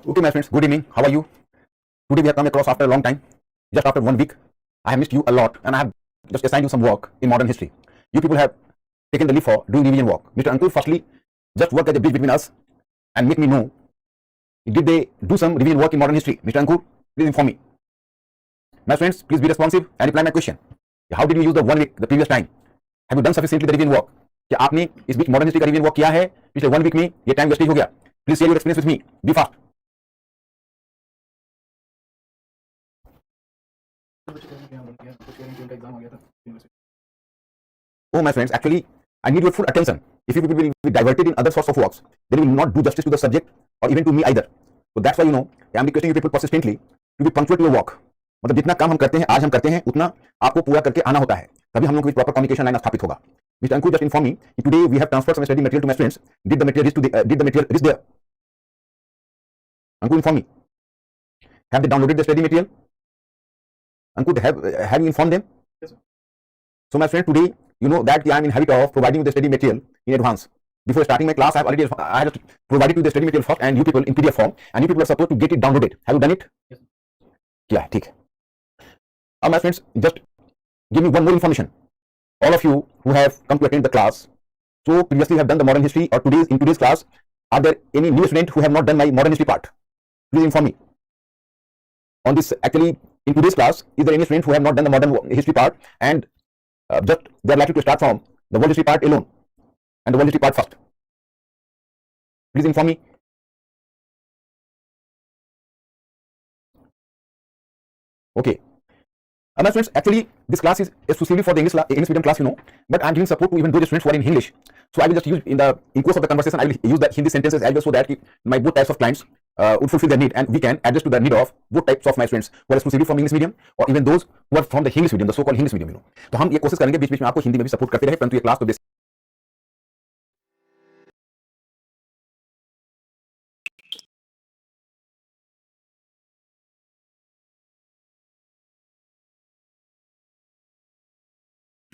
Okay, my friends, good evening. How are you? Today we have come across after a long time. Just after 1 week, I have missed you a lot and I have just assigned you some work in modern history. You people have taken the lead for doing revision work. Mr. Ankur, firstly, just work as a bridge between us and make me know, did they do some revision work in modern history? Mr. Ankur, please inform me. My friends, please be responsive and reply my question. How did you use the 1 week, the previous time? Have you done sufficiently the revision work? क्या आपने इस बीच modern history का revision work किया है? पिछले 1 week में ये time wastage हो गया. Please share your experience with me. Be fast. Oh, my friends, actually, I need your full attention. If you will be diverted in other sorts of works, then you will not do justice to the subject or even to me either. So that's why, I am requesting you people persistently to be punctual to your work. मतलब जितना काम हम करते हैं, आज हम करते हैं, उतना आपको पूरा करके आना होता है. तभी हम लोग को प्रॉपर कम्युनिकेशन लाइन स्थापित होगा. Mr. Ankur, just inform me. Today we have transferred some study material to my students. Did the material reach there? Ankur, inform me. Have they downloaded the study material? Ankur, have you informed them? Yes, sir. So my friend, today you know that I am in habit of providing you the study material in advance. Before starting my class, I have provided you the study material first, and you people in PDF form, and you people are supposed to get it downloaded. Have you done it? Yes. Yeah, ठीक. My friends, just give me one more information. All of you who have come to attend the class, so previously have done the modern history or in today's class, are there any new students who have not done my modern history part? Please inform me. On this, actually, in today's class, is there any student who have not done the modern history part and just they are likely to start from the world history part alone and the world history part first? Please inform me. Okay. My friends, actually, this class is exclusively for the English medium class, but I'm giving support to even those students who are in English. So I will just use in course of the conversation, I will use the Hindi sentences as well, so that my both types of clients would fulfill their need, and we can adjust to the need of both types of my friends who are exclusively from English medium or even those who are from the English medium, the so-called English medium. तो हम ये कोशिश करेंगे बीच बीच में आपको हिंदी में भी support करते रहे, परंतु ये क्लास तो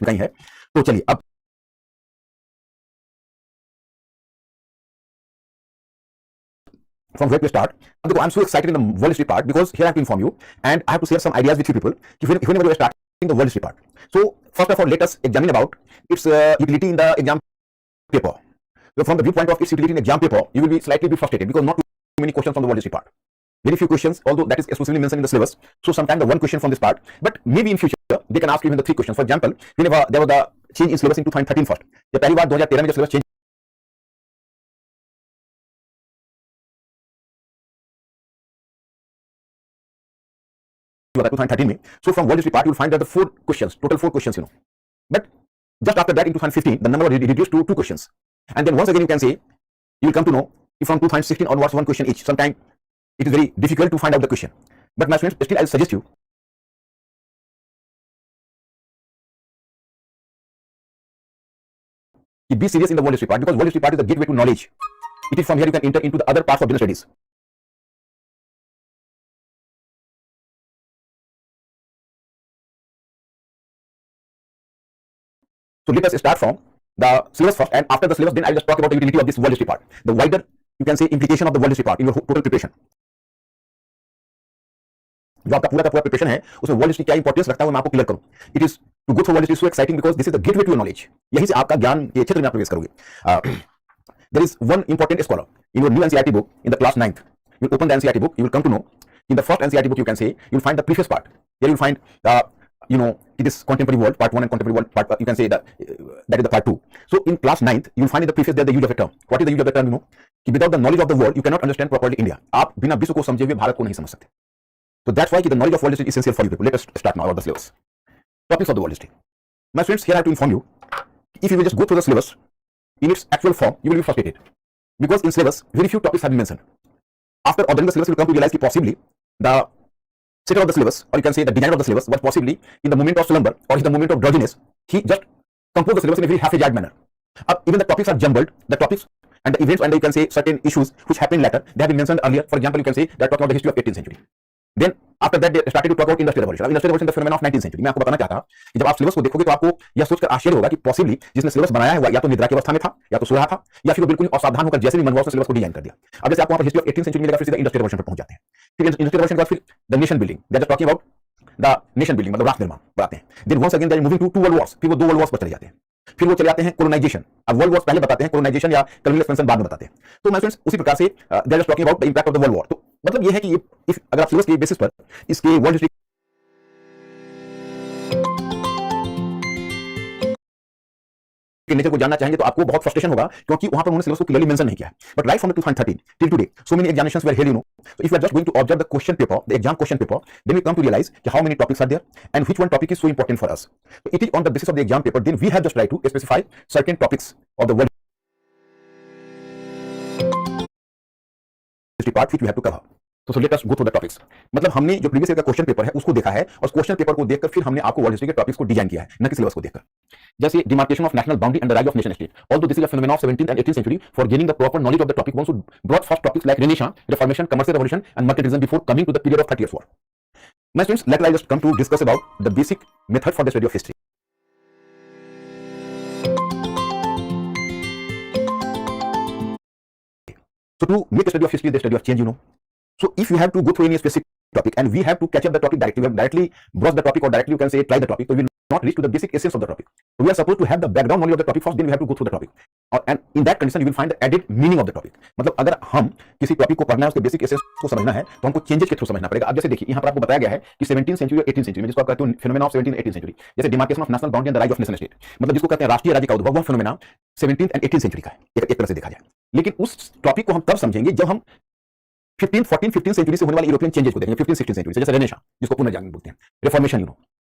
कहीं है. तो चलिए अब from where to start. I'm so excited in the world history part because here I have to inform you and I have to share some ideas with you people whenever you are starting the world history part. So first of all, let us examine about its utility in the exam paper. So from the viewpoint of its utility in exam paper, you will be slightly frustrated because not too many questions from the world history part. Very few questions, although that is exclusively mentioned in the syllabus. So sometimes the one question from this part, but maybe in future they can ask you even the 3 questions. For example, whenever there was the change in syllabus in 2013 first, जब पहली बार 2013 में जब syllabus change 2013 में. So from world history part, you will find that the total 4 questions, But just after that, in 2015, the number was reduced to 2 questions. And then once again, you can say, you will come to know if from 2016 onwards 1 question each. Sometimes it is very difficult to find out the question. But my friends, still I will suggest you to be serious in the world history part, because world history part is the gateway to knowledge. It is from here you can enter into the other parts of business studies. So let us start from the syllabus first, and after the syllabus, then I will just talk about the utility of this world history part. The wider, you can say, implication of the world history part in your total preparation. जो आपका पूरा का पूरा preparation है उसमें world history क्या importance रखता है वो मैं आपको क्लियर करूं. It is to go through world history so exciting because this is the gateway to your knowledge. यहीं से आपका ज्ञान के क्षेत्र में आप प्रवेश करोगे. There is one important scholar in your new NCERT book in the class 9th. You open the NCERT book, you will come to know in the first NCERT book you can say you will find the previous part. Here you will find it is contemporary world part 1 and contemporary world part you can say that is the part 2. So in class 9th you will find in the preface there the use of a term. What is the use of a term? कि without the knowledge of the world you cannot understand properly India. आप बिना विश्व को समझे हुए भारत को नहीं समझ सकते. So that's why the knowledge of world history is essential for you people. Let us start now about the syllabus. Topics of the world history. My friends, here I have to inform you, if you will just go through the syllabus in its actual form, you will be frustrated. Because in syllabus, very few topics have been mentioned. After ordering the syllabus, you will come to realize that possibly the setter of the syllabus, or you can say the designer of the syllabus, was possibly in the moment of slumber or in the moment of drowsiness, he just composed the syllabus in a very haphazard manner. Even the topics are jumbled, the topics and the events and you can say certain issues which happened later, they have been mentioned earlier. For example, you can say they are talking about the history of 18th century. Then after that they started to talk about industrial revolution. Industrial revolution the phenomena of 19th century. मैं आपको बताना चाहता कि जब आप syllabus को देखोगे तो आपको यह सोचकर आश्चर्य होगा कि पॉसिबली जिसने सिलेबस बनाया है वो या तो निद्रा की अवस्था में था, या तो सो रहा था, या फिर वो बिल्कुल असावधान होकर जैसे भी मनवा उसने सिलेबस को डिजाइन कर दिया. अब जैसे आपको वहां पर हिस्ट्री ऑफ 18th सेंचुरी मिलेगा, फिर सीधा इंडस्ट्रियल रेवोल्यूशन पर पहुंच जाते हैं. फिर इंडस्ट्रियल रेवोल्यूशन के बाद फिर the nation building, that is talking about the nation building, मतलब राष्ट्र निर्माण बताते हैं. Then once again they are moving to world wars, फिर वो 2 वर्ल्ड वॉर्स पर चले जाते हैं. फिर वो चले जाते हैं कोलोनाइजेशन. अब वर्ल्ड वॉर्स पहले बताते हैं, कोलोनाइजेशन या कॉलोनियल एक्सपेंशन बाद में बताते हैं. तो माय फ्रेंड्स उसी प्रकार से they are talking about the impact of the world war. तो मतलब ये है कि अगर आप सिलेबस के बेसिस पर इसके वर्ल्ड हिस्ट्री के नेचर को जानना चाहेंगे तो आपको बहुत फ्रस्ट्रेशन होगा, क्योंकि वहां पर उन्होंने सिलेबस को क्लियरली मेंशन नहीं किया है. But right from 2013 till today so many examinations were held, so if you are just going to observe the question paper, the exam question paper, then we come to realize how many topics are there and which one topic is so important for us. So it is on the basis of the exam paper, then we have just tried to specify certain topics of the world history part which we have to cover. So let us go through the topics. मतलब हमने जो previous year का question paper है उसको देखा है, और question paper को देखकर फिर हमने आपको वर्ल्ड हिस्ट्री के टॉपिक्स को डिजाइन किया है, न कि सिलेबस को देखकर. जैसे demarcation of national boundary and the rise of nation state. Although this is a phenomena of 17th and 18th century, for gaining the proper knowledge of the topic one should brought first topics like Renaissance, Reformation, Commercial Revolution and Mercantilism before coming to the period of 30 Years' War. My students, let us just come to discuss about the basic method for the study of history. So to make the study of history the study of change, so if you have to go through any specific topic and we have to catch up the topic directly, we have directly browse the topic, or directly you can say try the topic, so we will not reach to the basic essence of the topic. So we are supposed to have the background knowledge of the topic first, then we have to go through the topic, and in that condition you will find the added meaning of the topic. मतलब अगर हम किसी topic को पढ़ना है, उसके basic essence को समझना है, तो हमको चेंजेस के थ्रू समझना पड़ेगा. अब जैसे देखिए यहाँ पर आपको बताया गया है कि 17th सेंचुरी और 18th सेंचुरी में, जिसको आप कहते हैं phenomena of 17th 18th century, जैसे demarcation of national boundary and the rise of nation state, मतलब जिसको कहते हैं राष्ट्रीय राज्य का उद्भव, वह phenomena 17th and 18th century का है एक तरह से देखा जाए. लेकिन उस टॉपिक को हम तब समझेंगे जब हम 15th 14th 15th सेंचुरी से होने वाले यूरोपियन चेंजेस को देखेंगे. 15th 16th सेंचुरी से, जैसे रेनेसां जिसको पुनर्जागरण बोलते हैं, रिफॉर्मेशन,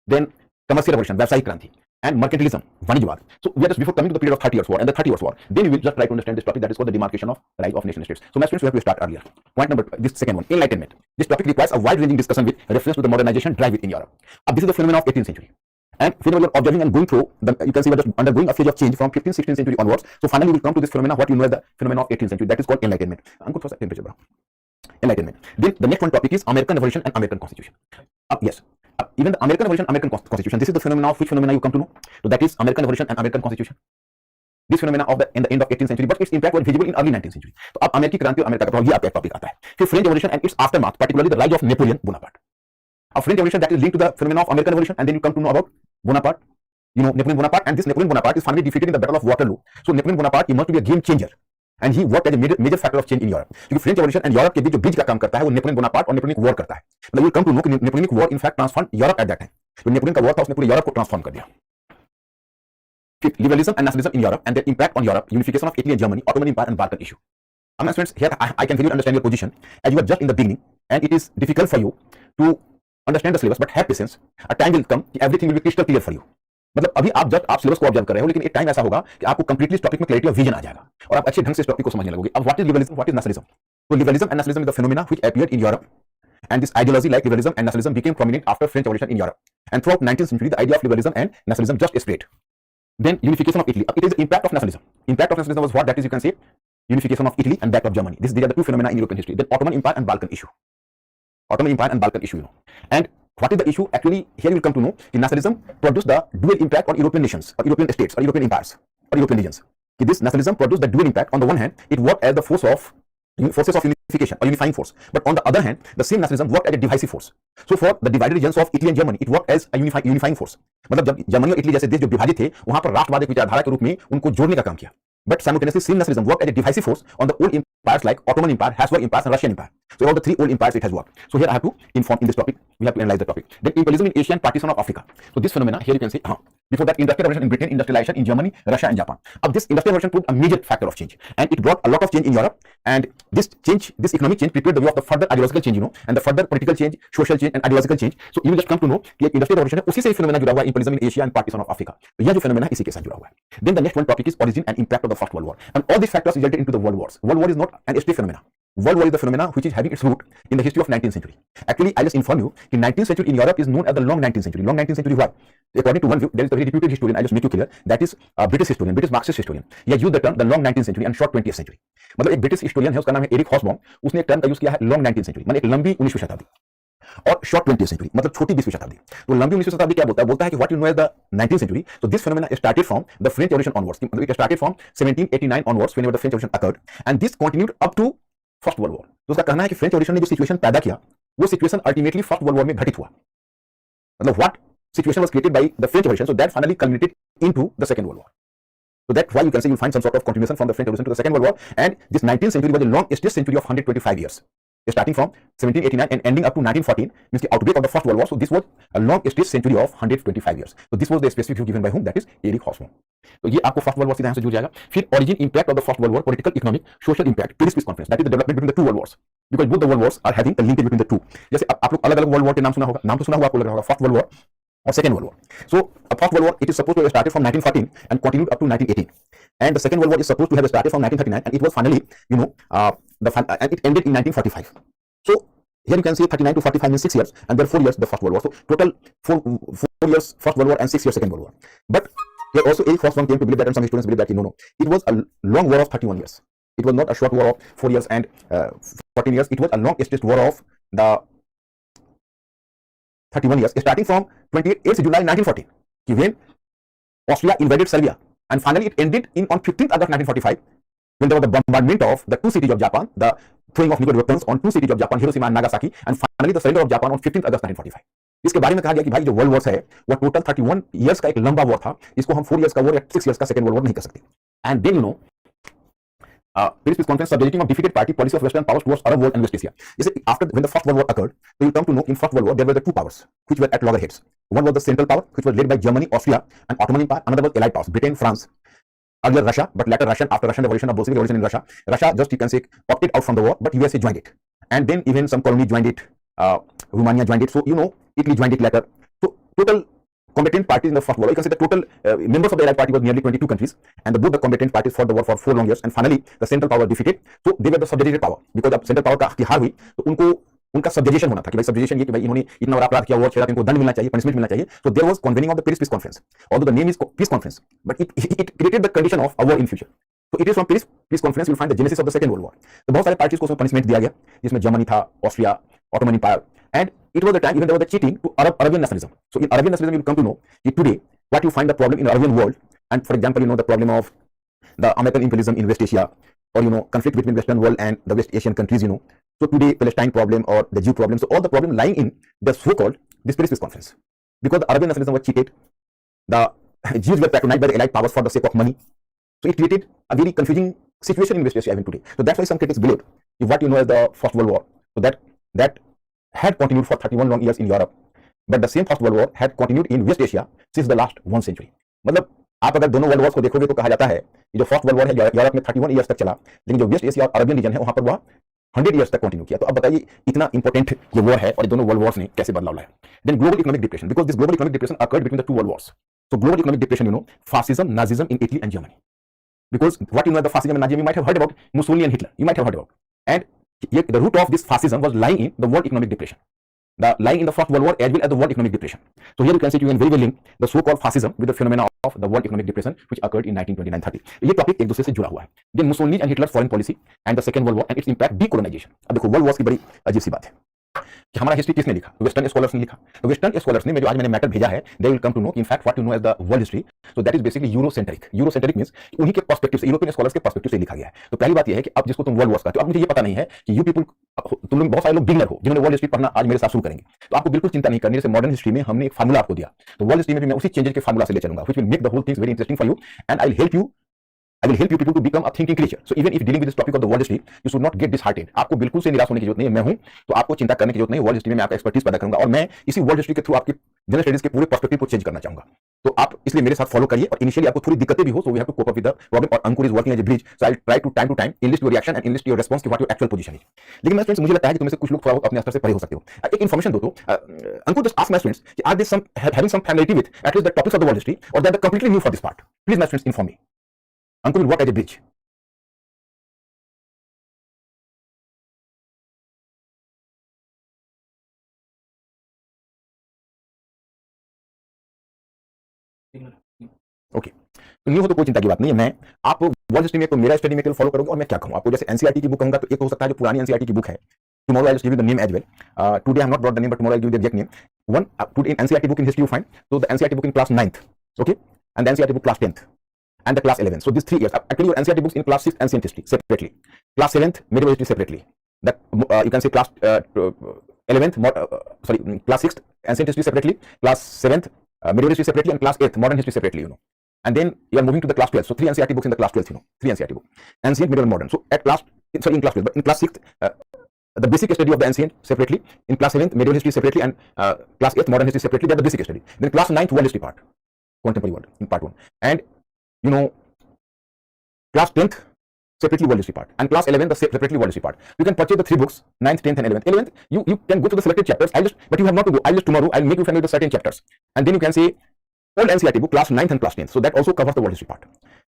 देन कमर्शियल रेवोल्यूशन व्यावसायिक क्रांति, एंड मर्केंटिलिज्म वाणिज्यवाद. So we are just before coming to the period of 30 Years' War and the 30 Years' War, then we will just try to understand this topic, that is called the demarcation of rise of nation states. So my students, we have to start earlier. Point number, this second one, enlightenment. This topic requires a wide ranging discussion with reference to the modernization drive in Europe. This is the phenomenon of 18th century, and whenever you are observing and going through the, you can see we are just undergoing a phase of change from 15th 16th century onwards. So finally we will come to this phenomenon what you know as the phenomenon of 18th century, that is called enlightenment. Ankur, थोड़ा सा temperature बढ़ाओ. Enlightenment. Then the next one topic is American Revolution and American Constitution. Yes, even the American Revolution, American Constitution, this is the phenomenon of which phenomena you come to know. So that is American Revolution and American Constitution. This phenomena of the end of 18th century, but its impact was visible in early 19th century. तो अब अमेरिकी क्रांति और America का प्रभाव, ये आपका topic आता है. फिर French revolution and it's aftermath, particularly the rise of Napoleon Bonaparte. A French Revolution that is linked to the phenomenon of American Revolution, and then you come to know about Bonaparte. Napoleon Bonaparte, and this Napoleon Bonaparte is finally defeated in the Battle of Waterloo. So Napoleon Bonaparte emerged to be a game changer, and he worked as a major factor of change in Europe. क्योंकि French revolution and Europe के बीच जो bridge का काम करता है वो Napoleon Bonaparte और Napoleon war करता है. मतलब यू कम टू नो कि Napoleon war in fact transform Europe at that time. तो नेपोलियन का वॉर था, उसने पूरे यूरोप को ट्रांसफॉर्म कर दिया. Fifth, liberalism and nationalism in Europe and their impact on Europe, unification of Italy and Germany, Ottoman Empire and Balkan issue. My friends, here I can very understand your position as you are just in the beginning, and it is difficult for you to understand the syllabus, but have patience. A time will come कि everything will be crystal clear for you. मतलब अभी आप syllabus को observe कर रहे हो, लेकिन एक टाइम ऐसा होगा कि आपको कंप्लीटली इस टॉपिक में क्लैरिटी ऑफ विजन आ जाएगा और आप अच्छे ढंग से इस टॉपिक को समझने लगोगे. अब what is liberalism, what is nationalism? तो liberalism and nationalism is the phenomena which appeared in Europe, and this ideology like liberalism and nationalism became prominent after French Revolution in Europe, and throughout 19th century the idea of liberalism and nationalism just spread. Then unification of Italy. It is the impact of nationalism. Impact of nationalism was what? That is, you can say unification of Italy and that of Germany. These are the two phenomena in European history. Then Ottoman Empire and Balkan issue. Ottoman Empire and Balkan issue. And what is the issue? Actually, here you will come to know that nationalism produced the dual impact on European nations, or European states, or European empires, or European regions. This nationalism produced the dual impact. On the one hand, it worked as the forces of unification or unifying force, but on the other hand, the same nationalism worked as a divisive force. So for the divided regions of Italy and Germany, it worked as a unifying force. मतलब जब Germany और Italy जैसे देश जो विभाजित थे, वहां पर राष्ट्रवाद एक विचारधारा के रूप में उनको जोड़ने का काम किया. But simultaneously, same nationalism worked as a divisive force on the old empires like Ottoman Empire, Habsburg Empire, and Russian Empire. So all the three old empires it has worked. So here I have to inform in this topic. We have to analyze the topic. Then imperialism in Asia and partition of Africa. So this phenomena here you can say, before that industrial revolution in Britain, industrialization in Germany, Russia, and Japan. This industrial revolution proved a major factor of change, and it brought a lot of change in Europe. And this economic change prepared the way of the further ideological change, and the further political change, social change, and ideological change. So you will just come to know कि industrial revolution है, उसी से phenomena जुड़ा हुआ है imperialism in Asia and partition of Africa. तो यह जो phenomena है इसी के साथ जुड़ा हुआ है. Then the next one topic is origin and impact of the First World War, and all these factors resulted into the World Wars. World War is not an extreme phenomena. World War is the phenomena which is having its root in the history of 19th century. Actually, I just inform you, the 19th century in Europe is known as the long 19th century. Long 19th century what? According to one view, there is a very reputed historian, I just make you clear, that is British historian, British Marxist historian. He has used the term the long 19th century and short 20th century. मतलब एक British historian है, उसका नाम है Eric हॉसबॉम. उसने एक term का use किया है लॉन्ग 19th century, मतलब एक लंबी 19वीं शताब्दी. और शॉर्ट 20th सेंचुरी मतलब छोटी 20वीं शताब्दी। तो लंबी 19वीं शताब्दी क्या बोलता है कि what you know as the 19th century, so this phenomena started from the French revolution onwards, मतलब it started from 1789 onwards whenever the French revolution occurred and this continued up to first world war. तो उसका कहना है कि French revolution ने जो situation पैदा किया वो situation ultimately first world war में घटित हुआ। मतलब what situation was created by the French Revolution, so that finally culminated into the Second World War. So that's why you can say you'll find some sort of continuation from the French Revolution to the Second World War, and this 19th century was a longest century of 125 years, starting from 1789 and ending up to 1914, means the outbreak of the First World War. So this was a longest century of 125 years. So this was the specific view given by whom? That is Erich Hobsbawm. तो ये आपको first world war सीधा यहाँ से जुड़ जाएगा। फिर origin impact of the first world war, political economic social impact, Paris Peace Conference, that is the development between the two world wars, because both the world wars are having the linkage between the two. जैसे आप लोग अलग अलग world war के नाम सुना होगा, नाम तो सुना हुआ आपको लग रहा होगा, first world war or Second World War. So, First World War, it is supposed to have started from 1914 and continued up to 1918. And the Second World War is supposed to have started from 1939 and it was finally, and it ended in 1945. So, here you can see 39 to 45 means 6 years, and there are 4 years the First World War. So, total 4 years First World War and 6 years Second World War. But here also Erich Hobsbawm came to believe that, and some historians believe that no, it was a long war of 31 years. It was not a short war of 4 years and 14 years. It was a longest war of the 31 years, starting from 28th July 1914, when Austria invaded Serbia, and finally it ended on 15th August 1945, when there was the bombardment of the two cities of Japan, the throwing of nuclear weapons on two cities of Japan, Hiroshima and Nagasaki, and finally the surrender of Japan on 15th August 1945. इसके बारे में कहा गया कि भाई जो world war है वो टोटल 31 इयर्स का एक लंबा वॉर था, इसको हम 4 इयर्स का वॉर या 6 इयर्स का सेकंड वर्ल्ड वॉर नहीं कर सकते। And then Paris Peace Conference subjecting of defeated party policy of Western powers towards Arab world and West Asia. After when the First World War occurred, so you come to know in First World War there were the two powers which were at loggerheads. One was the Central Power, which was led by Germany, Austria, and Ottoman Empire. Another was Allied powers, Britain, France, earlier Russia, but later after Russian Revolution, Bolshevik Revolution in Russia, Russia just you can say opted out from the war, but USA joined it, and then even some colonies joined it, Romania joined it. So Italy joined it later. So total combatant parties in the First World War, you can say the total members of the Allied party was nearly 22 countries, and both the combatant parties fought the war for 4 long years, and finally the Central Power defeated. So they were the subjugated power, because जब Central Power का हार हुई तो उनको उनका सबजुगेशन होना था कि भाई सबजुगेशन ये कि भाई इन्होंने इतना बड़ा अपराध किया, वॉर छेड़ा, इनको दंड मिलना चाहिए, पनिशमेंट मिलना चाहिए. So there was convening of the Paris Peace Conference. Although the name is Peace Conference, but it created the condition of a war in future. So it is from Paris Peace Conference you will find the genesis of the Second World War. तो बहुत सारे parties को उसमें punishment दिया गया, जिसमें Germany था, Austria, Ottoman Empire, and it was the time even there was the cheating to Arabian nationalism. So in Arabian nationalism you will come to know that today what you find the problem in the Arabian world, and for example the problem of the American imperialism in West Asia, or conflict between Western world and the West Asian countries, so today Palestine problem or the Jew problem, so all the problem lying in the so-called this Paris Peace Conference, because the Arabian nationalism was cheated, the Jews were patronized by the Allied powers for the sake of money, so it created a very confusing situation in West Asia even today. So that's why some critics believe what as the First World War, so that had continued for 31 long years in Europe, but the same First World War had continued in West Asia since the last 1 century. मतलब आप अगर दोनों world Wars को देखोगे तो कहा जाता है कि जो फर्स्ट वर्ल्ड वॉर है यूरोप में 31 इयर्स तक चला, लेकिन जो वेस्ट एशिया और अरबियन रीजन है वहां पर वह 100 इयर्स तक कंटिन्यू किया. तो अब बताइए इतना इंपॉर्टेंट ये वॉर है और दोनों वर्ल्ड वॉर्स ने कैसे बदलाव लाया. Then global economic depression, because this global economic depression occurred between the two world wars. So global economic depression, fascism, Nazism in Italy and Germany. Because what the fascism and Nazism, you might have heard about Mussolini and Hitler. You might have heard about. And the root of this fascism was lying in the world economic depression. Lying in the First World War as well as the world economic depression. So here you can see, you can very well link the so-called fascism with the phenomena of the world economic depression which occurred in 1929-30. ये topic एक दूसरे से जुड़ा हुआ है. Then Mussolini and Hitler's foreign policy and the Second World War and its impact decolonization. अब देखो world Wars की बड़ी अजीब सी बात है कि हमारा हिस्ट्री किसने लिखा? वेस्टर्न स्कॉलर्स ने लिखा. तो वेस्टर्न स्कॉलर्स ने, जो आज मैंने मैटर भेजा है, they will come to know in fact what you know as the world history. So that is basically Eurocentric. Eurocentric means उन्हीं के पर्सपेक्टिव से, यूरोपियन स्कॉलर्स के पर्सपेक्टिव से लिखा गया है. तो पहली बात यह है कि अब जिसको तुम वर्ल्ड वॉर्स कहते हो, अब मुझे ये पता नहीं है कि यू पीपल, तुम लोग बहुत सारे लोग बिगनर हो जिन्होंने वर्ल्ड हिस्ट्री पढ़ना आज मेरे साथ शुरू करेंगे, तो आपको बिल्कुल चिंता नहीं करनी. जैसे मॉडर्न हिस्ट्री में हमने एक फार्मूला आपको दिया, तो वर्ल्ड हिस्ट्री में भी मैं उसी चेंजेस के फार्मूला से ले चलूंगा, which will make the whole things very interesting for you, and I will help you people to become a thinking creature. So even if dealing with this topic of the world history, you should not get disheartened. आपको बिल्कुल से निराश होने की जरूरत नहीं है. मैं हूं तो आपको चिंता करने की जरूरत नहीं है. वर्ल्ड हिस्ट्री में मैं आपका एक्सपर्टीज पैदा करूंगा और मैं इसी वर्ल्ड हिस्ट्री के थ्रू आपकी जनरल स्टडीज के पूरे पर्सपेक्टिव को चेंज करना चाहूंगा. तो आप इसलिए मेरे साथ फॉलो करिए. और इनिशियली आपको थोड़ी दिक्कतें भी हो, so we have to cope up with the problem. और Ankur is working as a bridge, so I'll try to time enlist your reaction and enlist your response to what your actual position is. लेकिन मैं friends, मुझे लगता है कि तुम में से कुछ लोग थोड़ा बहुत अपने स्तर से परे हो सकते हो. एक इन्फॉर्मेशन दो तो Ankur, just ask my students कि are they some having some familiarity with at least the topics of the world history, और they are completely new for this part. Please my students inform me. Ankur will work as a bridge. Okay, तो new हो तो कोई चिंता की बात नहीं है. मैं आप वर्ल्ड हिस्ट्री में तो मेरा स्टडी में फॉलो करोगे और मैं क्या कहूँ आपको, जैसे एनसीईआरटी की बुक कहूंगा तो एक हो सकता है जो पुरानी एनसीईआरटी की बुक है, tomorrow I'll just give you the name as well. Today I have not brought the name, but tomorrow I'll give you the exact name. One, today in NCERT book in history you find, so the NCERT book in class 9th, okay, and the NCERT book class 10th, and the class 11th. So these 3 years. Actually, your NCERT books in class 6th ancient history separately, class 7th medieval history separately. That you can say class 11th, class 6th ancient history separately, class 7th medieval history separately, and class 8th modern history separately. And then you are moving to the class 12th. So 3 NCERT books in the class 12th. 3 NCERT books: ancient, medieval, modern. So at class, sorry, in class 12th, but in class 6th. The basic study of the ancient separately, in class 7th medieval history separately, and class 8th modern history separately. They are the basic study. Then class 9th world history part, contemporary world in part 1, and class 10th separately world history part, and class 11th the separately world history part. You can purchase the 3 books, 9th, 10th, and 11th. You can go to the selected chapters. But you have not to go. Tomorrow I'll make you familiar with the certain chapters, and then you can say old NCERT book, class 9th and class 10th. So that also covers the world history part.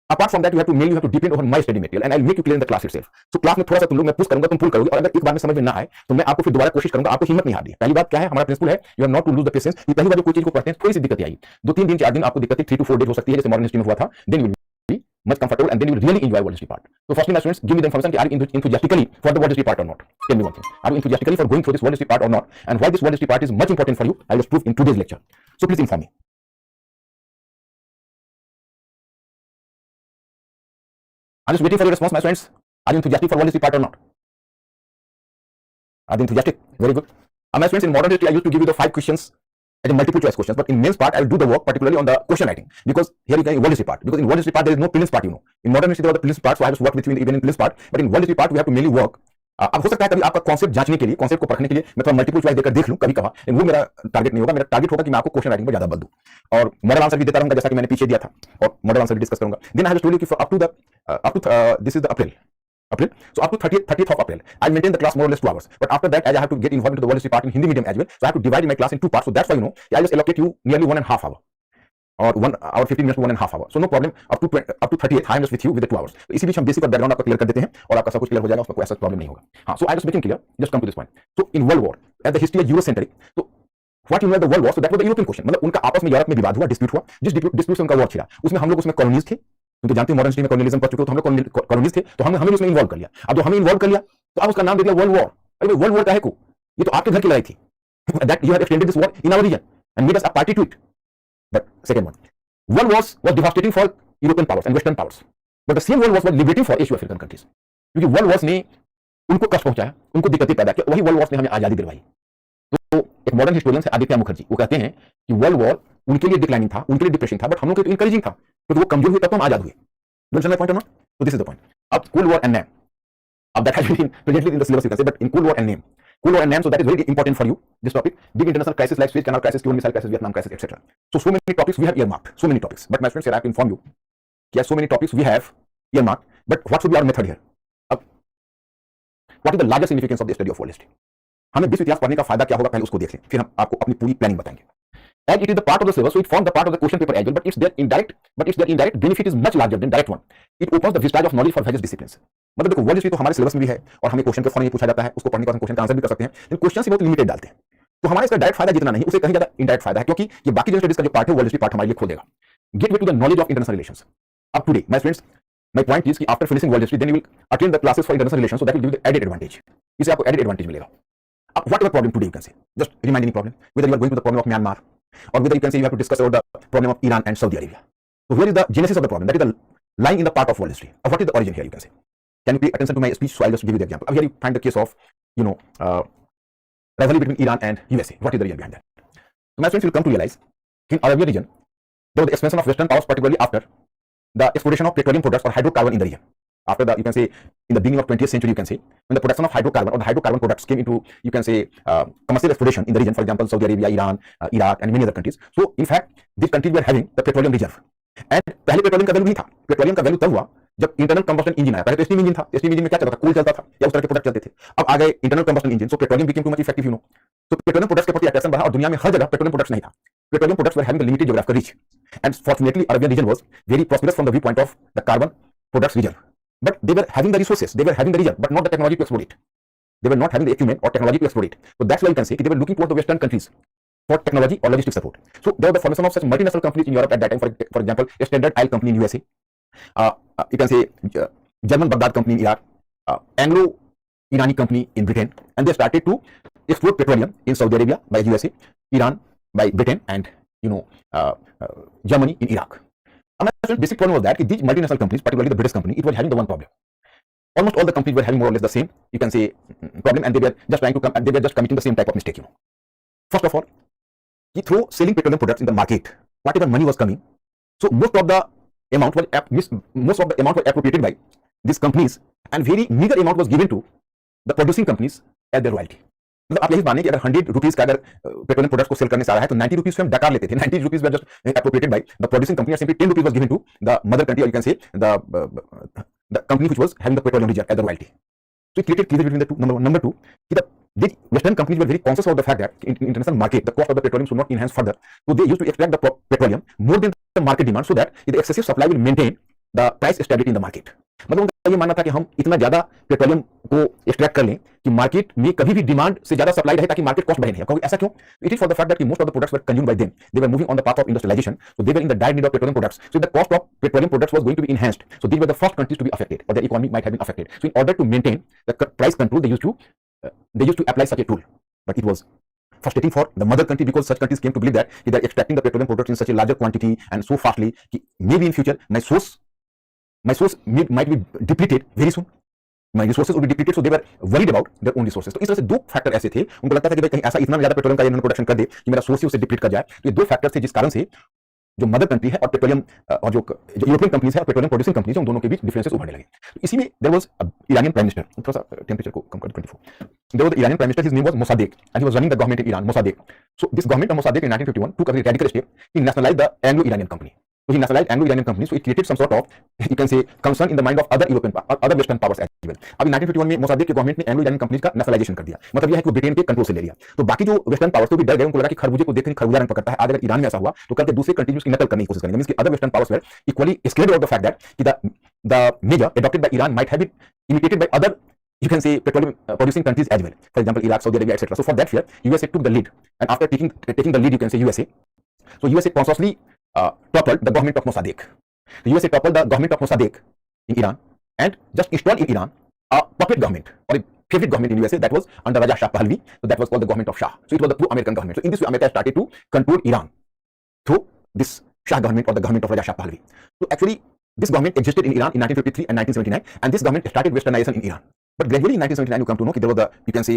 Apart from that, you have to depend on my study material, and I'll make you clear in the class itself. So class में थोड़ा सा तुम लोग मैं push करूंगा, तुम पुल करोगे, और अगर एक बार में समझ में ना आए तो मैं आपको फिर दोबारा कोशिश करूंगा, आपको हिम्मत नहीं हारनी है। पहली बात क्या है, हमारा प्रिंसिपल है you have not to lose the patience. ये पहली बार कोई चीज को पढ़ते हैं थोड़ी सी दिक्कत आई, 2-3 दिन 4 दिन आपको दिक्कत 3 to 4 days हो सकती है, जैसे मॉडर्न हिस्ट्री में हुआ था। Then you will be much comfortable and then you will really enjoy world history part. So firstly my students, give me the information कि are you enthusiastically for the world history part or not? Tell me one thing, are you enthusiastically for going through this world history part or not, and why this world history part is much important for you? I'll just prove in today's lecture. So please inform me. I'm just waiting for your response, my friends. Are you enthusiastic for world history part or not? Are they enthusiastic? Very good. My friends, in modern history, I used to give you the 5 questions as a multiple choice questions, but in mains part, I will do the work particularly on the question writing, because here you can world history part. Because in world history part, there is no prelims part, In modern history, there was the prelims part, so I have to work with you even in prelims part. But in world history part, we have to mainly work. अब हो सकता है कभी आपका concept जांचने के लिए, concept को परखने के लिए मैं थोड़ा मल्टीपल चॉइस देकर देख लूं कभी कभार, लेकिन वो मेरा टारगेट नहीं होगा। मेरा टारगेट होगा कि मैं आपको क्वेश्चन राइटिंग पर ज्यादा बल दूं और मॉडल आंसर भी देता रहूंगा, जैसा कि मैंने पीछे दिया था, और मॉडल आंसर भी डिस्कस करूंगा। Then I have told you कि up to this is the April. So up to 30th of April, I'll maintain the class more or less 2 hours. But after that, as I have to get involved into the world history part in Hindi medium as well, so I have to divide my class in 2 parts. So that's why I'll just allocate you nearly 1.5 hours. Or 1 hour 15 minutes to 1.5 hours. So no problem. Up to 30th, I'm just with you with the 2 hours. तो इसी बीच हम basic और background आपका clear कर देते हैं और आपका सब कुछ क्लियर हो जाएगा, उसमें कोई ऐसा प्रॉब्लम नहीं होगा। हाँ, so I just making clear. Just come to this point. So in World War, as the history is Eurocentric, so what you know the World War? So that was the European question. मतलब उनका आपस में Europe में विवाद हुआ, dispute हुआ, जिस dispute से उनका वॉर छिड़ा, उसमें हम लोग उसमें कॉलोनीज थे, क्योंकि जानते हैं मॉडर्न हिस्ट्री में कॉलोनियलिज्म पढ़ चुके हो, तो हम लोग कॉलोनीज थे, तो हमें उसमें इन्वॉल्व कर लिया। अब जो हमें इन्वॉल्व कर लिया तो अब उसका नाम दे दिया वर्ल्ड वॉर। अरे वर्ल्ड वॉर काहे को? ये तो आपके घर की लड़ाई थी। That you have extended this war in our region and made us a party to it. But second one, world wars was devastating for European powers and Western powers, but the same world wars was liberating for Asia African countries. क्योंकि world Wars ने उनको कष्ट पहुंचाया, उनको दिक्कतें पैदा की, वही वर्ल्ड वॉर्स ने हमें आजादी दिलवाई। तो एक मॉडर्न हिस्टोरियन है आदित्य मुखर्जी, वो कहते हैं कि वर्ल्ड वॉर उनके लिए डिक्लाइनिंग था, उनके लिए डिप्रेशन था, बट हम लोग के लिए इंकरेजिंग था, क्योंकि वो कमजोर हुए तब तो हम आजाद हुए। You understand my point or not? So this is the point. Up Cold War and NAM. That has been presently in the syllabus, you can say, but in Cold War and NAM. Cold War and NAM, so that is very important for you, this topic. Big international crisis like Suez Canal crisis, Cuban Missile crisis, Vietnam crisis, etc. So many topics we have earmarked. So many topics. But my friends, here I have to inform you. Yes, so many topics we have earmarked. But what should be our method here? What is the larger significance of the study of world history? हमें विश्व इतिहास पढ़ने का फायदा क्या होगा, पहले उसको देख लें, फिर हम आपको अपनी पूरी प्लानिंग बताएंगे। And it is the part of the syllabus, so it forms the part of the question paper as well, but its their indirect benefit is much larger than direct one. It opens the vistage of knowledge for various disciplines. मतलब देखो world history तो हमारे syllabus में भी है और हमें question paper में पूछा जाता है, उसको पढ़ने के बाद हम क्वेश्चन का आंसर भी कर सकते हैं, लेकिन क्वेश्चन से बहुत लिमिटेड डालते हैं, तो हमारे इसका डायरेक्ट फायदा जितना नहीं, उसे कहीं ज्यादा इनडायरेक्ट फायदा है, क्योंकि ये बाकी जो स्टडीज का जो पार्ट है वर्ल्ड हिस्ट्री पार्ट हमारे लिए खोल देगा। Get to the knowledge of international relations. Up to date, my friends, my point is कि after finishing world history, then you will attend the classes for international relations, so that will give you the added advantage. इससे आपको added advantage मिलेगा। Whatever problem today you can say, just remind any problem, whether you are going to the problem of Myanmar, or whether you can say you have to discuss about the problem of Iran and Saudi Arabia. So here is the genesis of the problem, that is the lying in the part of world history. What is the origin here, you can say? Can you pay attention to my speech? So I'll just give you the example. Here you find the case of, rivalry between Iran and USA. What is the reason behind that? So my friends will come to realize, in Arabian region, there was the expansion of Western powers, particularly after the exploration of petroleum products or hydrocarbon in the region. After the, you can say, in the beginning of 20th century, you can say, when the production of hydrocarbon or the hydrocarbon products came into, you can say, commercial exploration in the region, for example, Saudi Arabia, Iran, Iraq, and many other countries. So, in fact, these countries were having the petroleum reserve. And पहले petroleum का value नहीं था, petroleum का value तब हुआ जब internal combustion engine आया। पहले तो स्टीम इंजन था, स्टीम इंजन में क्या चलता था, कोल चलता था या उस तरह के प्रोडक्ट चलते थे। अब आ गए internal combustion engine, so petroleum became too much effective, तो पेट्रोलियम प्रोडक्ट्स के प्रति अट्रैक्शन बढ़ा और दुनिया में हर जगह पेट्रोलियम प्रोडक्ट्स नहीं था। Petroleum products were having the limited geographical reach, and fortunately Arabian region was very prosperous from the view point of the carbon products reserve, but they were having the resources, they were having the reserve, but not the technology to exploit it. They were not having the equipment or technology to exploit it. So that's why you can say they were looking towards the Western countries for technology or logistic support. So there was the formation of such multinational companies in Europe at that time. For example, a Standard Oil company in USA. You can say German Baghdad company in Iraq. Irani company in Britain, and they started to export petroleum in Saudi Arabia by USA, Iran by Britain, and Germany in Iraq. And the basic problem was that these multinational companies, particularly the British company, it was having the one problem. Almost all the companies were having more or less the same, you can say, problem, and they were just trying to come, and they were just committing the same type of mistake. First of all, through selling petroleum products in the market, whatever money was coming, so most of the amount was appropriated by these companies, and very meager amount was given to the producing companies as their royalty. मतलब आप यही माने कि अगर 100 rupees का अगर petroleum products को cell करने से आ रहा है तो 90 रुपीज से हम डकार लेते थे. 90 rupees were just appropriated by the producing company, simply 10 rupees was given to the mother country, और you can say the company which was having the petroleum reserve as the royalty. So it created cleavage between the two. Number two, the Western companies were very conscious of the fact that in international market the cost of the petroleum should not enhance further. So they used to extract the petroleum more than the market demand, so that the excessive supply will maintain the price stability in the market. मतलब उनका ये मानना था कि हम इतना ज्यादा petroleum को एक्सट्रैक्ट कर लें कि मार्केट में कभी भी डिमांड से ज्यादा सप्लाई रहे ताकि मार्केट कॉस्ट बढ़े नहीं. क्योंकि ऐसा क्यों? It is for the fact that most of the products were consumed by them. They were moving on the path of industrialisation, so they were in the direct need of petroleum products. So the cost of petroleum products was going to be enhanced. So these were the first countries to be affected, और their economy might have been affected. So in order to maintain the price control they used to apply such a tool, but it was frustrating for the mother country, because such countries came to believe that they are extracting the petroleum products in such a larger quantity and so fastly कि maybe in future my source might be depleted very soon. My resources would be depleted, so they were worried about their own resources. तो इस तरह से दो factor ऐसे थे, उनको लगता था कि भाई कहीं ऐसा इतना ज्यादा पेट्रोलियम का इन्होंने प्रोडक्शन कर दे कि मेरा सोर्स ही उससे डिप्लीट कर जाए. तो ये दो फैक्टर थे जिस कारण से जो मदर कंट्री है और पेट्रोलियम और जो यूरोपियन कंपनीज है और पेट्रोलियम प्रोड्यूसिंग कंपनीज है, उन दोनों के बीच डिफरेंसेस उभरने लगे. तो इसी में there was Iranian prime minister, थोड़ा सा टेंपरेचर को कम कर 24. There was Iranian prime minister, his name was Mossadegh, and he was running the government in Iran, Mossadegh. So this government of Mossadegh in 1951 took a radical step, he nationalized the Anglo-Iranian company. So he nationalized Anglo-Iranian company, so it created some sort of, you can say, concern in the mind of other European or other Western powers as well. अब 1951 में मोसादेक के government ने Anglo-Iranian companies का nationalisation कर दिया. मतलब यह है कि वो ब्रिटेन के कंट्रोल से ले लिया. तो बाकी जो वेस्टर्न पावर्स तो भी डर गए, उनको लगा कि खरबूजे को देखकर खरबूजा रंग पकड़ता है. आज अगर ईरान में ऐसा हुआ तो कल के दूसरे कंट्रीज उसकी नकल करने की कोशिश करेंगे. मींस कि other western powers were equally scared about the fact that कि the major adopted by Iran might have been imitated by other, you can say, petroleum producing countries as well. For example, Iraq, Saudi Arabia, etc. So for that fear, USA took the lead, and after taking the lead, you can say USA. So USA consciously toppled the government of Mossadegh. The USA toppled the government of Mossadegh in Iran and just installed in Iran a puppet government, or a favorite government in USA that was under Raja Shah Pahlavi. So that was called the government of Shah. So it was the pro-American government. So in this way, America started to control Iran through this Shah government or the government of Raja Shah Pahlavi. So actually, this government existed in Iran in 1953 and 1979, and this government started westernization in Iran. But gradually in 1979, you come to know that there was the, you can say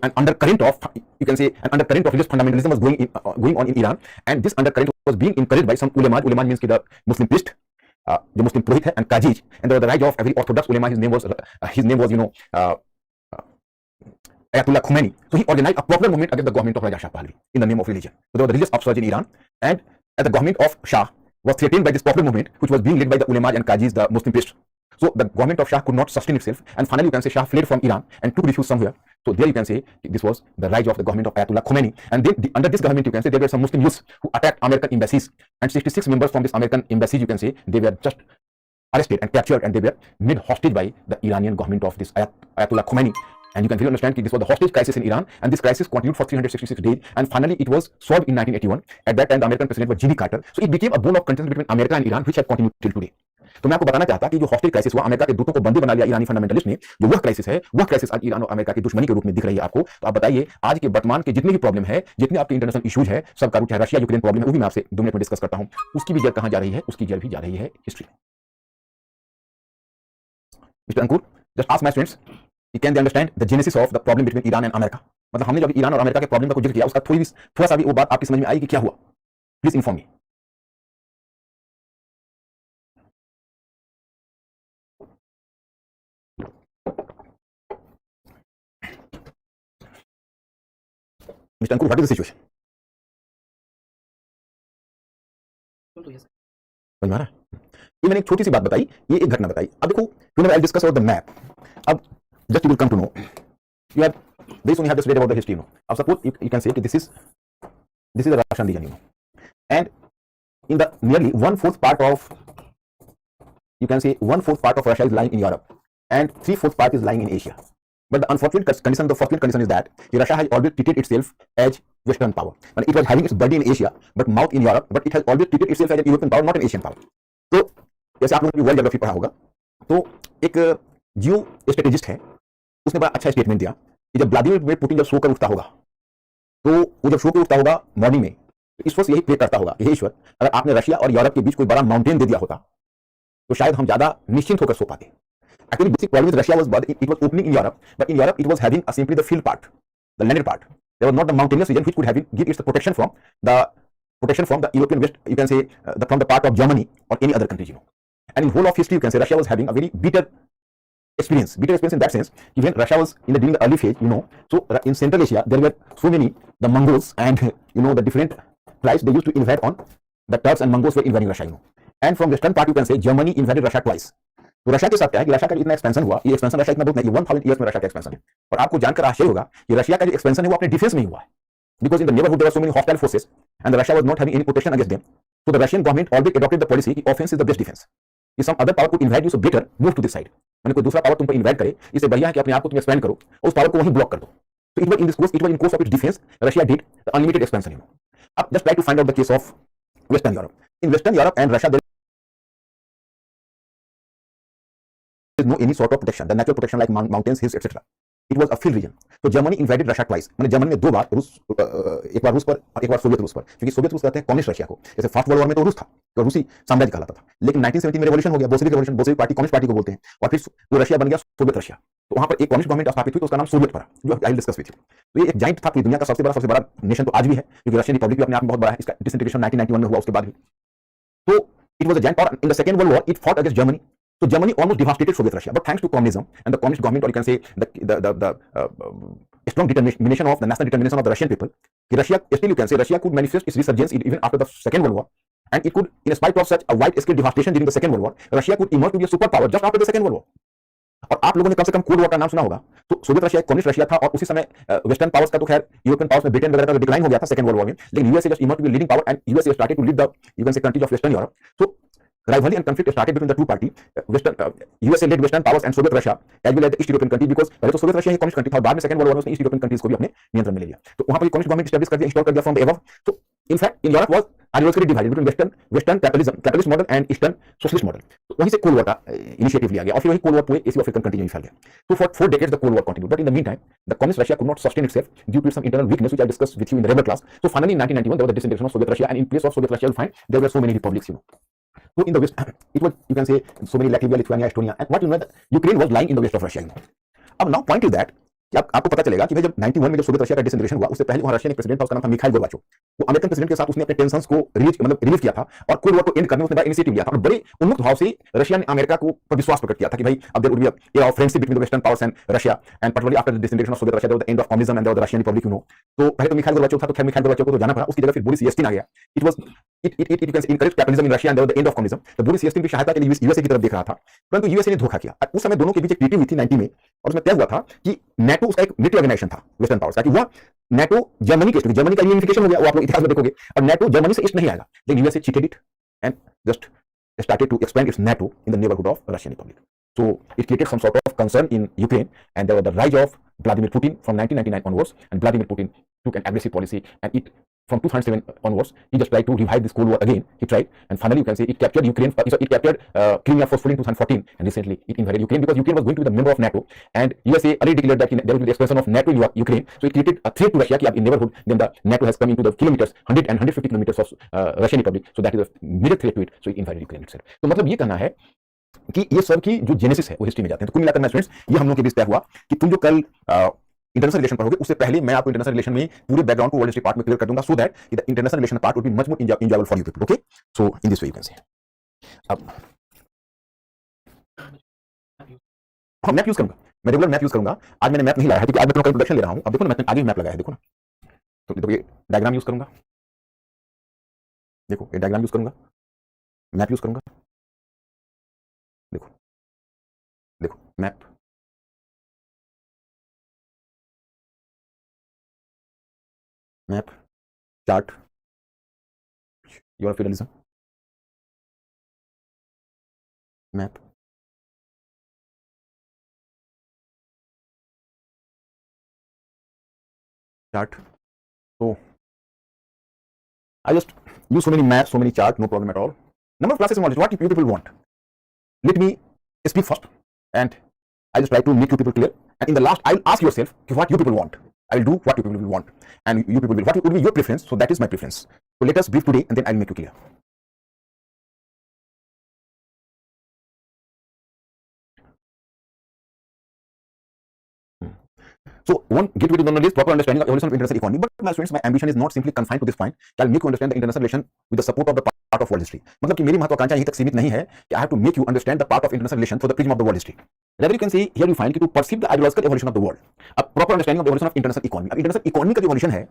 an undercurrent of religious fundamentalism was going on in Iran, and this undercurrent was being encouraged by some ulema. Ulema means the Muslim priest, the Muslim purohit and Qazis, and there was the rise of a very orthodox ulema. His name was Ayatollah Khomeini. So he organized a popular movement against the government of Raja Shah Pahlavi in the name of religion. So there was a religious upsurge in Iran, and as the government of Shah was threatened by this popular movement, which was being led by the ulema and Qazis, the Muslim priests. So the government of Shah could not sustain itself, and finally you can say Shah fled from Iran and took refuge somewhere. So there you can say this was the rise of the government of Ayatollah Khomeini. And then under this government, you can say there were some Muslim youths who attacked American embassies, and 66 members from this American embassies, you can say, they were just arrested and captured, and they were made hostage by the Iranian government of this Ayatollah Khomeini. And you can really understand that this was the hostage crisis in Iran, and this crisis continued for 366 days, and finally it was solved in 1981. At that time, the American president was Jimmy Carter. So it became a bone of contention between America and Iran, which had continued till today. तो मैं आपको बताना चाहता कि जो hostage crisis हुआ, America के दूतों को बंदी बना लिया ईरानी फंडामेंटलिस्ट ने, जो वह क्राइसिस है, वह क्राइसिस आज ईरान और अमेरिका की दुश्मनी के रूप में दिख रही है आपको. तो आप बताइए, आज के वर्तमान के जितने भी प्रॉब्लम है, जितने आपके इंटरनेशनल इश्यूज है, सब का रूट है रशिया यूक्रेन प्रॉब्लम है, वो भी मैं आपसे 2 मिनट में डिस्कस करता हूं. उसकी भी जड़ कहां जा रही है? उसकी जड़ भी जा रही है history. Mister Ankur, just ask my students, can they understand the genesis of the problem between Iran and America? मतलब हमने जब ईरान और अमेरिका के प्रॉब्लम का जिक्र किया, उसका थोड़ा सा भी वो बात आपकी समझ में आई कि क्या हुआ? Please inform me. Mister Ankur, what is the situation? समझ में आ रहा है? ये मैंने एक छोटी सी बात बताई, ये एक घटना बताई. अब देखो, I discuss about the map. अब just you will come to know, you have this only have just read about the history, Now suppose you can say that this is the Russian region, and in the nearly 1/4 part of, you can say 1/4 part of Russia is lying in Europe, and 3/4 part is lying in Asia. But the unfortunate condition, the fortunate condition is that Russia has always treated itself as Western power. And it was having its body in Asia, but mouth in Europe, but it has always treated itself as a European power, not an Asian power. तो जैसे आप लोगों ने world geography पढ़ा होगा, तो एक जियो strategist है, उसने बड़ा अच्छा स्टेटमेंट दिया कि जब व्लादिमीर पुतिन जब सोकर उठता होगा, तो वो जब सोकर उठता होगा मॉर्निंग में, तो इस वक्त यही प्रे करता होगा, हे ईश्वर, अगर आपने रशिया और यूरोप के बीच कोई बड़ा माउंटेन दे दिया होता तो शायद हम ज्यादा निश्चिंत होकर सो पाते। Actually, basic problem with Russia was it was opening in Europe, but in Europe it was having simply the field part, the landed part. There was not the mountainous region which could have give its protection from the European West. You can say from the part of Germany or any other countries. And in whole of history, you can say Russia was having a very bitter experience in that sense. Even Russia was during the early phase, So in Central Asia there were so many the Mongols and the different tribes they used to invade on. The Turks and Mongols were invading Russia. And from western part, you can say Germany invaded Russia twice. तो Russia के साथ क्या है कि Russia का इतना expansion हुआ, ये एक्सपेंशन रशिया इतना बहुत नहीं, 1000 ईयर्स में रशिया का एक्सपेंशन है। और आपको जानकर आश्चर्य होगा कि रशिया का जो एक्सपेंशन है वो अपने डिफेंस में ही हुआ है, because in the neighbourhood there were so many hostile forces and Russia was not having any protection against them. So the Russian government always adopted the policy कि offence is the best defence. कि some other power could invite you, so better move to this side. मैंने कोई दूसरा power तुम पर invite करे, इससे बढ़िया है कि अपने आप को तुम एक्सपेंड करो, उस पावर को वहीं ब्लॉक कर दो। तो it was in course of its defence Russia did the unlimited expansion. अब just try to find out the case of western Europe. In western Europe and Russia no any sort of protection, the natural protection like mountains, hills, etc. It was a field region. So Germany invaded Russia twice. मैंने Germany ने दो बार एक बार रूस पर, एक बार Soviet रूस पर, क्योंकि सोवियत रूस कहते हैं कम्युनिस्ट रशिया को। जैसे फर्स्ट वर्ल्ड वॉर में तो रूस था, तो रूसी साम्राज्य कहलाता था। लेकिन 1917 में रेवोल्यूशन हो गया, बोल्शेविक पार्टी कम्युनिस्ट पार्टी को बोलते हैं, और फिर वो रशिया बन गया सोवियत रशिया। तो वहां पर एक कम्युनिस्ट गवर्नमेंट स्थापित हुई, तो उसका नाम सोवियत पड़ा, जो आई डिस्कस विद यू। तो ये एक जाइंट था, पूरी दुनिया का सबसे बड़ा नेशन तो आज भी है, क्योंकि रशियन रिपब्लिक भी अपने आप में बहुत बड़ा है। इसका डिसइंटीग्रेशन 1991 में हुआ, उसके बाद भी। तो it was a giant power. In the second world war it fought against Germany. So Germany almost devastated Soviet Russia, but thanks to communism and the communist government, or you can say the strong determination of the national determination of the Russian people, Russia still, you can say, Russia could manifest its resurgence even after the Second World War, and it could, in spite of such a wide-scale devastation during the Second World War, Russia could emerge to be a superpower just after the Second World War. और आप लोगों ने कम से कम cold war का नाम सुना होगा। तो सोवियत रशिया एक कम्युनिस्ट रशिया था, और उसी समय वेस्टर्न पावर्स का तो खैर यूरोपियन पावर्स में ब्रिटेन वगैरह का डिक्लाइन हो गया था सेकंड वर्ल्ड वॉर में, लेकिन USA just emerge to be leading power and USA started to lead the, you can say, countries of western Europe. So rivalry and conflict started between the two parties, USA led Western powers and Soviet Russia as well as the East European countries, because पहले तो Soviet Russia ही communist country था, बाद में second world war में उसने east European countries को भी अपने नियंत्रण में ले लिया। तो वहां पर कम्युनिस्ट गवर्नमेंट एस्टैब्लिश कर दिया, इंस्टॉल कर दिया फ्रॉम द एबव। तो in fact in Europe was ideologically divided between western capitalist model and eastern socialist model। तो वहीं से कोल्ड वॉर का इनिशिएटिव लिया गया, और फिर वही कोल्ड वॉर पूरे एशिया अफ्रीकन कंट्री में फैल गया। तो for 4 decades the cold war continued, but in the meantime the communist Russia could not sustain itself due to some internal weakness which I discussed with you in the regular class. So finally in 1991 there was the disintegration of Soviet Russia, and in place of Soviet Russia you'll find there were so many republics, So in the west it was, you can say, so many Latvia, Lithuania, Estonia, and what you know that Ukraine was lying in the west of Russia, अब now point is that कि आपको पता चलेगा कि भाई जब 91 में जब सोवियत रशिया का डिसइंटीग्रेशन हुआ, उससे पहले वहां रशियन एक प्रेसिडेंट था, उसका नाम था मिखाइल गोर्बाचोव। वो अमेरिकन प्रेसिडेंट के साथ उसने अपने टेंशंस को रिलीव किया था, और कोल्ड वॉर को एंड करने में उसने बड़ा इनिशिएटिव लिया था, और बड़े उन्मुक्त भाव से रशिया ने अमेरिका को पर विश्वास प्रकट किया था कि भाई अब there would be a era of friendship between the western powers and Russia, and particularly after the disintegration of Soviet Russia there was the end of communism and there was the Russian republic, तो पहले तो Mikhail Gorbachev था, तो खैर Mikhail Gorbachev को तो जाना पड़ा, उसकी जगह फिर बोरिस येल्त्सिन आ गया। It was it can encourage capitalism in Russia and there was the end of communism. तो बोरिस येल्त्सिन की सहायता के लिए यूएसए की तरफ देख रहा था, परंतु यूएसए ने धोखा किया। उस समय दोनों के बीच एक ट्रीटी हुई थी 90 में, और उसमें तय हुआ था कि नेटो उसका एक मिलिट्री ऑर्गेनाइजेशन था वेस्टर्न पावर्स का, कि वह नेटो जर्मनी के, जर्मनी का यूनिफिकेशन हो गया, वो आप लोग इतिहास में देखोगे, और नेटो जर्मनी से ईस्ट नहीं आएगा, लेकिन USA cheated it and just started to expand its NATO in the neighborhood of Russian Republic. So it created some sort of concern in Ukraine, and there was the rise of Vladimir Putin from 1999 onwards, and Vladimir Putin took an aggressive policy, and it from 2007 onwards he just tried to revive this Cold War again. He tried, and finally you can say it captured Ukraine. It captured Crimea forcefully in 2014, and recently it invaded Ukraine because Ukraine was going to be the member of NATO, and USA already declared that there will be the expansion of NATO in Ukraine. So it created a threat to Russia. In neighborhood, then the NATO has come into the kilometers, 100 and 150 kilometers of Russian Republic. So that is a major threat to it. So it invaded Ukraine itself. तो मतलब ये कहना है कि ये सब की जो जेनेसिस है वो हिस्ट्री में जाते हैं। तो कुल मिलाकर स्टूडेंट्स ये हम लोगों के बीच तय हुआ कि तुम जो कल इंटरनेशनल रिलेशन पढ़ोगे, उससे पहले मैं आपको इंटरनेशनल रिलेशन में पूरे बैकग्राउंड को वर्ल्ड हिस्ट्री पार्ट में क्लियर कर दूंगा, so that the international relation part will be much more enjoyable for you people. Okay, so in this way you can से अब हम मैप यूज करूंगा, मैं रेगुलर मैप यूज करूंगा। आज मैंने मैप नहीं लाया है क्योंकि आज मैं प्रोडक्शन ले रहा हूं। अब देखो ना, मैं आगे मैप लगाया है, देखो ना, तो ये डायग्राम यूज करूंगा, देखो ये डायग्राम यूज करूंगा, मैप यूज करूंगा, देखो देखो map, map, chart, your federalism, map, chart. So I just use so many maps, so many charts, no problem at all. Number of classes in knowledge, what you people want. Let me speak first, and I just try to make you people clear. And in the last, I'll ask yourself what you people want. I will do what you people will want, and you people will what will be your preference. So that is my preference. So let us brief today, and then I'll make you clear. So one gateway to the knowledge, proper understanding of evolution of international economy. But my students, my ambition is not simply confined to this point. I'll make you understand the international relation with the support of the part of world history. मतलब कि मेरी महत्वाकांक्षा यहीं तक सीमित नहीं है कि I have to make you understand the part of international relation for the prism of the world history. Rather you can see here you find कि to perceive the ideological evolution of the world. अब proper understanding of the evolution of international economy. अब international economy का जो evolution है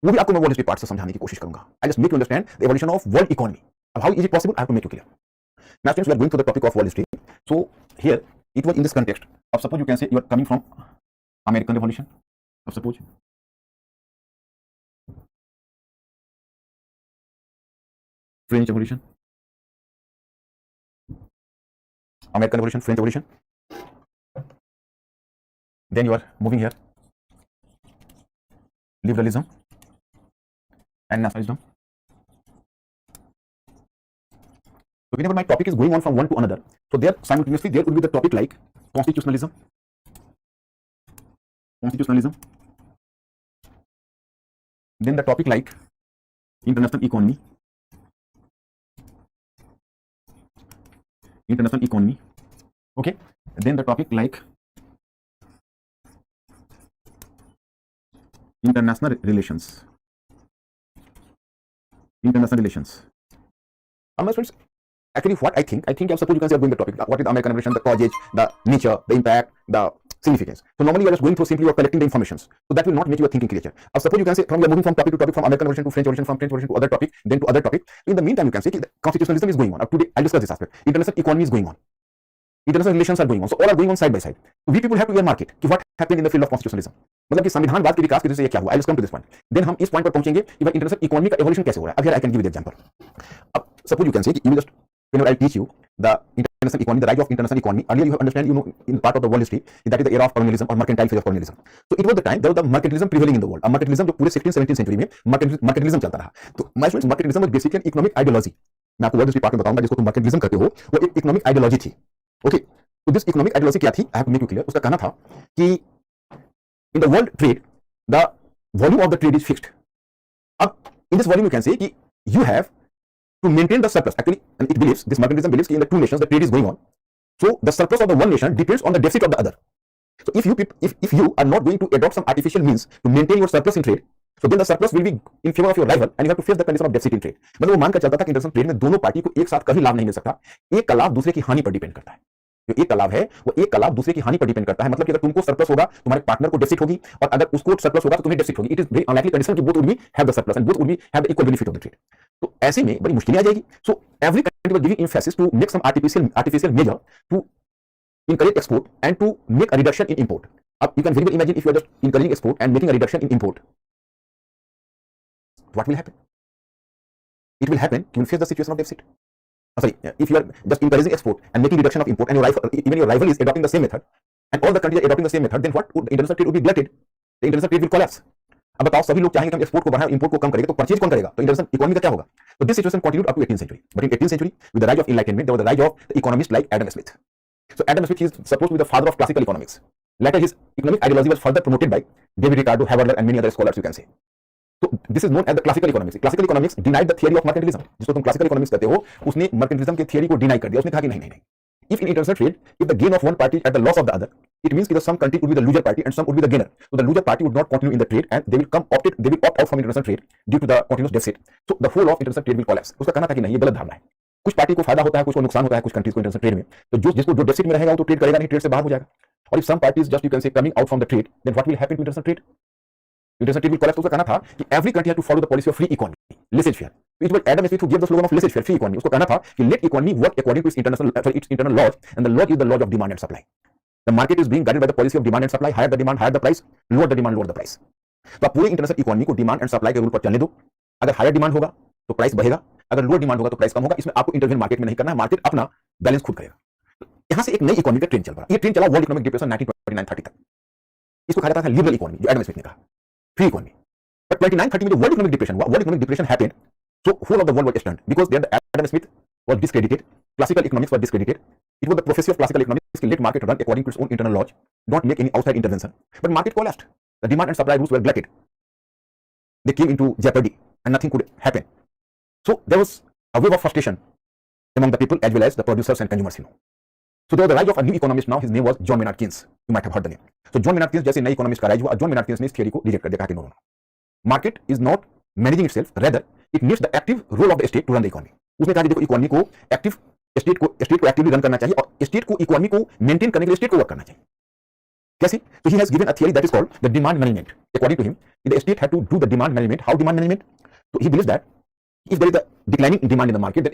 वो भी आपको मैं world history part से समझाने की कोशिश करूंगा. I just make you understand the evolution of world economy. How is it possible? I have to make you clear. Now students, we are going to the topic of world history. So here it was in this context. Of suppose you can say you are coming from American Revolution. Of suppose French Revolution, American Revolution, French Revolution. Then you are moving here, liberalism and nationalism. So whenever my topic is going on from one to another, so there simultaneously there would be the topic like constitutionalism, then the topic like international economy, okay, then the topic like international relations. My friends, actually what I think suppose you can say I'm going the topic, what is the American Revolution, the causes, the nature, the impact, the significance. So normally you are just going through simply you are collecting the information. So that will not make you a thinking creature. Suppose you can say you are moving from topic to topic, from American Revolution to French Revolution, from French Revolution to other topic, then to other topic. In the meantime, you can say the constitutionalism is going on. Up today, I'll discuss this aspect. International economy is going on. International relations are going on. So all are going on side by side. So we people have to earmark it. What happened in the field of constitutionalism? मतलब कि संविधानवाद के विकास की वजह से ये क्या हुआ? I'll just come to this point. Then हम इस point पर पहुंचेंगे कि वह international economy का evolution कैसे हो रहा है. अब here I can give you the example. अब suppose you can say you will just whenever I'll teach you the international economy, the rise of international economy. Earlier you have understand, in part of the world history that is the era of colonialism or mercantile phase of colonialism. So it was the time there was the mercantilism prevailing in the world. mercantilism जो पूरे 16th 17th century में mercantilism चलता रहा. तो my friends, mercantilism was basically an economic ideology. मैं आपको word history part में बताऊंगा जिसको तुम mercantilism कहते हो, वो एक इकोनॉमिक आइडियोलॉजी थी. ओके, तो दिस इकोनॉमिक आइडियोलॉजी क्या थी? I have to make you clear. उसका कहना था कि in the world trade the volume of the trade is fixed. अब in this volume you can say कि you have to maintain the surplus. Actually, and it believes, this mercantilism believes, in the two nations the trade is going on. So the surplus of the one nation depends on the deficit of the other. So if you are not going to adopt some artificial means to maintain your surplus in trade, so then the surplus will be in favor of your rival and you have to face the condition of deficit in trade. मतलब वो मानकर चलता था कि international trade में दोनों party को एक साथ कभी लाभ नहीं मिल सकता. एक का लाभ दूसरे की हानि पर डिपेंड करता है. जो एक का लाभ है वो एक का लाभ दूसरे की हानि पर डिपेंड करता है. मतलब कि अगर तुमको सरप्लस होगा तुम्हारे पार्टनर को डेफिसिट होगी, और अगर उसको सरप्लस होगा तो तुम्हें डेफिसिट होगी. It is very unlikely condition कि both would be have the surplus and both would be have the equal benefit of the trade. तो ऐसे में बड़ी मुश्किलें आ जाएगी. So every country will give emphasis to make some artificial measure to encourage export and to make a reduction in import. You can very well imagine if you are just encouraging export and making a reduction in import, what will happen? It will happen, you will face the situation of deficit. If you are just encouraging export and making reduction of import and even your rival is adopting the same method and all the countries are adopting the same method, then what would the international trade would be glutted. The international trade will collapse. अब बताओ, सभी लोग चाहेंगे कि हम export को बढ़ाएं, import को कम करेंगे, तो परचेज कौन करेगा? तो इंटरनेशनल इकोनॉमी का क्या होगा? तो this situation continued up to 18th century. But in 18th century, with the rise of enlightenment, there was the rise of the economists like Adam Smith. So Adam Smith is supposed to be the father of classical economics. Later his economic ideology was further promoted by David Ricardo, Haberler and many other scholars, you can say. So this is known as the classical economics. Classical economics denied the theory of mercantilism. जिसको तुम classical economics कहते हो, उसने mercantilism के theory को deny कर दिया. उसने कहा कि नहीं. If in international trade, if the gain of one party at the loss of the other, it means that some country would be the loser party and some would be the gainer. So the loser party would not continue in the trade and they will opt out from international trade due to the continuous deficit. So the whole of international trade will collapse. उसका कहना था कि नहीं, ये गलत धारणा है. कुछ पार्टी को फायदा होता है, कुछ को नुकसान होता है, कुछ कंट्रीज को इंटरनेशनल ट्रेड में. तो जिसको जो डेफिसिट में रहेगा वो तो ट्रेड करेगा नहीं, ट्रेड से बाहर हो जाएगा. और if some parties just you can say coming out from the trade, then what will happen to international trade? International trade will collapse. उसका कहना था कि every country have to follow the policy of free economy, laissez faire. It was Adam Smith who give the slogan of laissez faire, free economy. उसको कहना था कि let economy work according to its internal laws and the laws is the laws of demand and supply. The market is being guided by the policy of demand and supply. Higher the demand higher the price, lower the demand lower the price. तो आप पूरे international economy को demand and supply के rule पर चलने दो. अगर higher demand होगा तो प्राइस बढ़ेगा, अगर लोअर डिमांड होगा तो प्राइस कम होगा. इसमें आपको इंटरवेन मार्केट में नहीं करना है, मार्केट अपना बैलेंस खुद करेगा. यहां से एक नई इकोनॉमी का ट्रेंड चल रहा है. ये ट्रेंड चला वर्ल्ड इकोनॉमिक डिप्रेशन 1929-30 तक. इसको कहा जाता था लिबरल इकोनॉमी, जो एडम स्मिथ ने कहा, फ्री इकोनॉमी. बट 29-30 में जो वर्ल्ड इकोनॉमिक डिप्रेशन हुआ, world economic depression happened, so whole of the world was stunned because there the Adam Smith was discredited, classical economics was discredited, It was the prophecy of classical economics to let market run according to its own internal laws, don't make any outside intervention. But market collapsed. The demand and supply rules were glutted. They came into jeopardy and nothing could happen. So there was a wave of frustration among the people as well as the producers and consumers. So there was the rise of a new economist now. His name was John Maynard Keynes. You might have heard the name. So John Maynard Keynes जैसे नए economist का rise हुआ, John Maynard Keynes ने इस theory को reject कर दिया कि no, market is not managing itself, rather it needs the active role of the state to run the economy. उसने कहा कि देखो इकोनॉमी को एक्टिव स्टेट को एक्टिवली रन करना चाहिए और स्टेट को इकोनॉमी को मेंटेन करने के लिए स्टेट को वर्क करना चाहिए. कैसे? So he has given a theory that is called the demand management. According to him, the state had to do the demand management. How demand management? So he believes that if there is a declining demand in the market, that